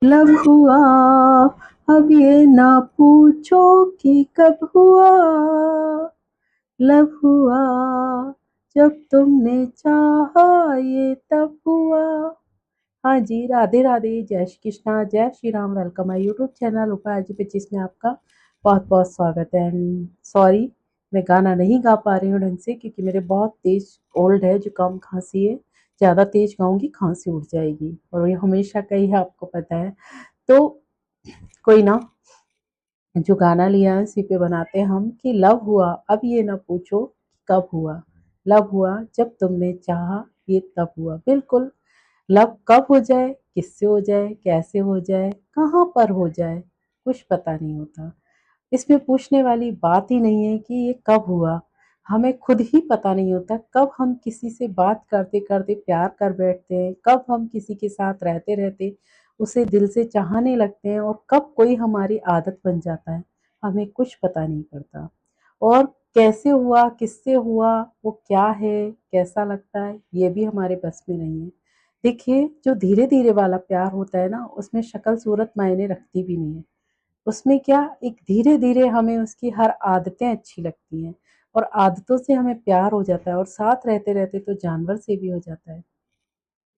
Love हुआ, अब ये ना पूछो कि कब हुआ। लव हुआ, जब तुमने चाहा ये तब हुआ। हाँ जी, राधे राधे, जय श्री कृष्णा, जय Shri Ram. Welcome my YouTube channel उपाय जी 25 में आपका बहुत बहुत स्वागत है। एंड सॉरी, मैं गाना नहीं गा पा रही हूँ ढंग से क्योंकि मेरे बहुत तेज कोल्ड है, जुकाम खांसी है। ज़्यादा तेज गाऊंगी खांसी उठ जाएगी और ये हमेशा का ही है, आपको पता है। तो कोई ना, जो गाना लिया है उसी पे बनाते हैं हम कि लव हुआ, अब ये ना पूछो कब हुआ। लव हुआ, जब तुमने चाहा ये तब हुआ। बिल्कुल, लव कब हो जाए, किससे हो जाए, कैसे हो जाए, कहाँ पर हो जाए, कुछ पता नहीं होता। इसमें पूछने वाली बात ही नहीं है कि ये कब हुआ। हमें खुद ही पता नहीं होता कब हम किसी से बात करते करते प्यार कर बैठते हैं, कब हम किसी के साथ रहते रहते उसे दिल से चाहने लगते हैं और कब कोई हमारी आदत बन जाता है। हमें कुछ पता नहीं पड़ता। और कैसे हुआ, किससे हुआ, वो क्या है, कैसा लगता है, ये भी हमारे बस में नहीं है। देखिए, जो धीरे धीरे वाला प्यार होता है ना, उसमें शक्ल सूरत मायने रखती भी नहीं है। उसमें क्या, एक धीरे धीरे हमें उसकी हर आदतें अच्छी लगती हैं और आदतों से हमें प्यार हो जाता है और साथ रहते रहते तो जानवर से भी हो जाता है।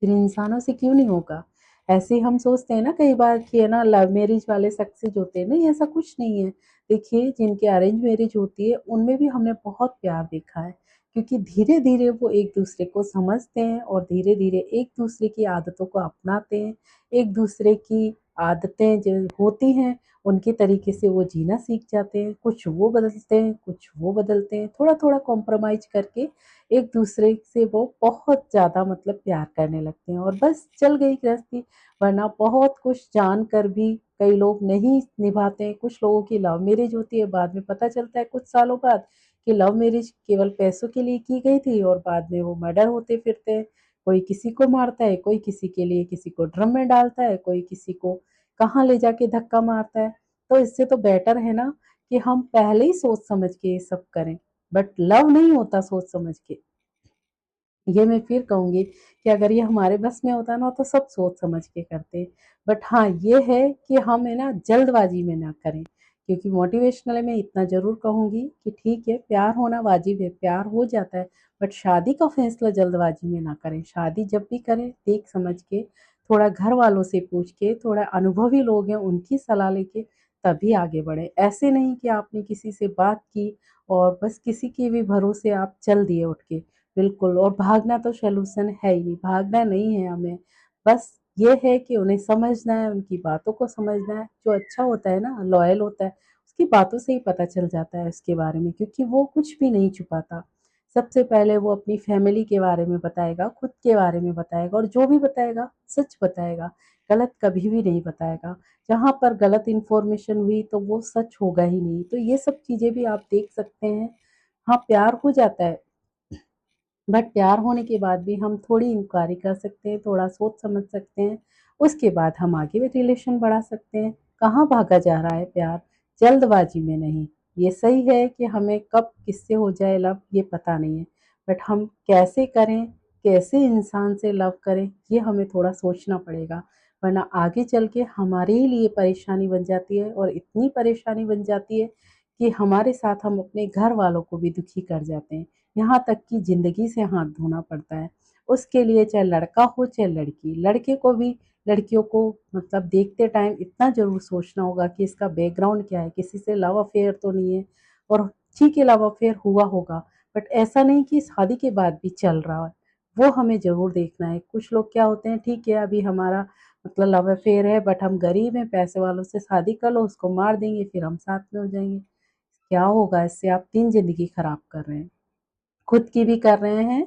फिर इंसानों से क्यों नहीं होगा। ऐसे ही हम सोचते हैं ना कई बार कि है ना, लव मैरिज वाले सक्सेस होते हैं, नहीं ऐसा कुछ नहीं है। देखिए, जिनकी अरेंज मैरिज होती है उनमें भी हमने बहुत प्यार देखा है, क्योंकि धीरे धीरे वो एक दूसरे को समझते हैं और धीरे धीरे एक दूसरे की आदतों को अपनाते हैं। एक दूसरे की आदतें जो होती हैं उनके तरीके से वो जीना सीख जाते हैं। कुछ वो बदलते हैं, कुछ वो बदलते हैं, थोड़ा थोड़ा कॉम्प्रोमाइज करके एक दूसरे से वो बहुत ज़्यादा मतलब प्यार करने लगते हैं और बस चल गई गृहस्थी। वरना बहुत कुछ जान कर भी कई लोग नहीं निभाते हैं। कुछ लोगों की लव मैरिज होती है, बाद में पता चलता है कुछ सालों बाद कि लव मैरिज केवल पैसों के लिए की गई थी और बाद में वो मर्डर होते फिरते हैं। कोई किसी को मारता है, कोई किसी के लिए किसी को ड्रम में डालता है, कोई किसी को कहाँ ले जाके धक्का मारता है। तो इससे तो बेटर है ना कि हम पहले ही सोच समझ के ये सब करें। बट लव नहीं होता सोच समझ के। ये मैं फिर कहूँगी कि अगर ये हमारे बस में होता ना तो सब सोच समझ के करते। बट हाँ, ये है कि हम है ना जल्दबाजी में ना करें। क्योंकि मोटिवेशनल में इतना ज़रूर कहूँगी कि ठीक है, प्यार होना वाजिब है, प्यार हो जाता है। बट शादी का फैसला जल्दबाजी में ना करें। शादी जब भी करें देख समझ के, थोड़ा घर वालों से पूछ के, थोड़ा अनुभवी लोग हैं उनकी सलाह लेके तभी आगे बढ़े। ऐसे नहीं कि आपने किसी से बात की और बस किसी के भी भरोसे आप चल दिए उठ के। बिल्कुल, और भागना तो सॉल्यूशन है ही, भागना नहीं है हमें। बस ये है कि उन्हें समझना है, उनकी बातों को समझना है। जो अच्छा होता है ना, लॉयल होता है, उसकी बातों से ही पता चल जाता है उसके बारे में, क्योंकि वो कुछ भी नहीं छुपाता। सबसे पहले वो अपनी फैमिली के बारे में बताएगा, खुद के बारे में बताएगा और जो भी बताएगा सच बताएगा, गलत कभी भी नहीं बताएगा। जहाँ पर गलत इन्फॉर्मेशन हुई तो वो सच होगा ही नहीं। तो ये सब चीज़ें भी आप देख सकते हैं। हाँ, प्यार हो जाता है, बट प्यार होने के बाद भी हम थोड़ी इंक्वायरी कर सकते हैं, थोड़ा सोच समझ सकते हैं। उसके बाद हम आगे भी रिलेशन बढ़ा सकते हैं। कहाँ भागा जा रहा है प्यार, जल्दबाजी में नहीं। ये सही है कि हमें कब किससे हो जाए लव ये पता नहीं है, बट हम कैसे करें, कैसे इंसान से लव करें, ये हमें थोड़ा सोचना पड़ेगा। वरना आगे चल के हमारे ही लिए परेशानी बन जाती है और इतनी परेशानी बन जाती है कि हमारे साथ हम अपने घर वालों को भी दुखी कर जाते हैं। यहाँ तक कि ज़िंदगी से हाथ धोना पड़ता है। उसके लिए चाहे लड़का हो चाहे लड़की, लड़के को भी लड़कियों को मतलब देखते टाइम इतना ज़रूर सोचना होगा कि इसका बैकग्राउंड क्या है, किसी से लव अफेयर तो नहीं है। और ठीक है, लव अफेयर हुआ होगा, बट ऐसा नहीं कि शादी के बाद भी चल रहा है, वो हमें ज़रूर देखना है। कुछ लोग क्या होते हैं, ठीक है अभी हमारा मतलब लव अफेयर है बट हम गरीब हैं, पैसे वालों से शादी कर लो, उसको मार देंगे, फिर हम साथ में हो जाएंगे। क्या होगा इससे, आप 3 ज़िंदगी खराब कर रहे हैं, खुद की भी कर रहे हैं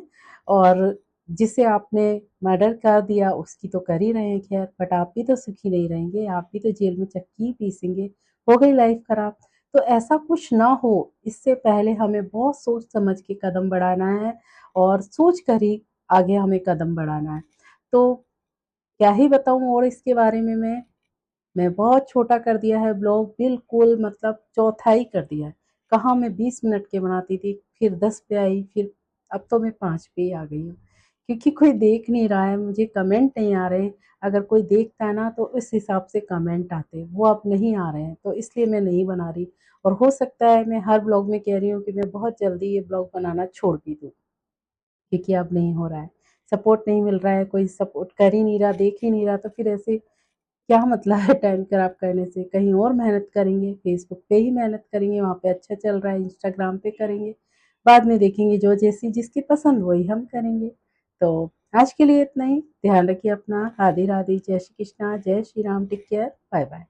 और जिसे आपने मर्डर कर दिया उसकी तो कर ही रहे हैं। खैर, बट आप भी तो सुखी नहीं रहेंगे, आप भी तो जेल में चक्की ही पीसेंगे, हो गई लाइफ खराब। तो ऐसा कुछ ना हो, इससे पहले हमें बहुत सोच समझ के कदम बढ़ाना है और सोच कर ही आगे हमें कदम बढ़ाना है। तो क्या ही बताऊं और इसके बारे में मैं बहुत छोटा कर दिया है ब्लॉग, बिल्कुल मतलब चौथाई कर दिया है। कहाँ मैं 20 मिनट के बनाती थी, फिर 10 पे आई, फिर अब तो मैं 5 पे ही आ गई हूँ। क्योंकि कोई देख नहीं रहा है, मुझे कमेंट नहीं आ रहे हैं। अगर कोई देखता है ना तो इस हिसाब से कमेंट आते हैं, वो अब नहीं आ रहे हैं, तो इसलिए मैं नहीं बना रही। और हो सकता है मैं हर ब्लॉग में कह रही हूँ कि मैं बहुत जल्दी ये ब्लॉग बनाना छोड़ भी दूँ, क्योंकि अब नहीं हो रहा है, सपोर्ट नहीं मिल रहा है, कोई सपोर्ट कर ही नहीं रहा, देख ही नहीं रहा, तो फिर ऐसे क्या मतलब है टाइम खराब करने से। कहीं और मेहनत करेंगे, फेसबुक पे ही मेहनत करेंगे, वहाँ पे अच्छा चल रहा है, इंस्टाग्राम पे करेंगे, बाद में देखेंगे जो जैसी जिसकी पसंद वही हम करेंगे। तो आज के लिए इतना ही, ध्यान रखिए अपना। राधे राधे, जय श्री कृष्णा, जय Shri Ram, take care, bye bye.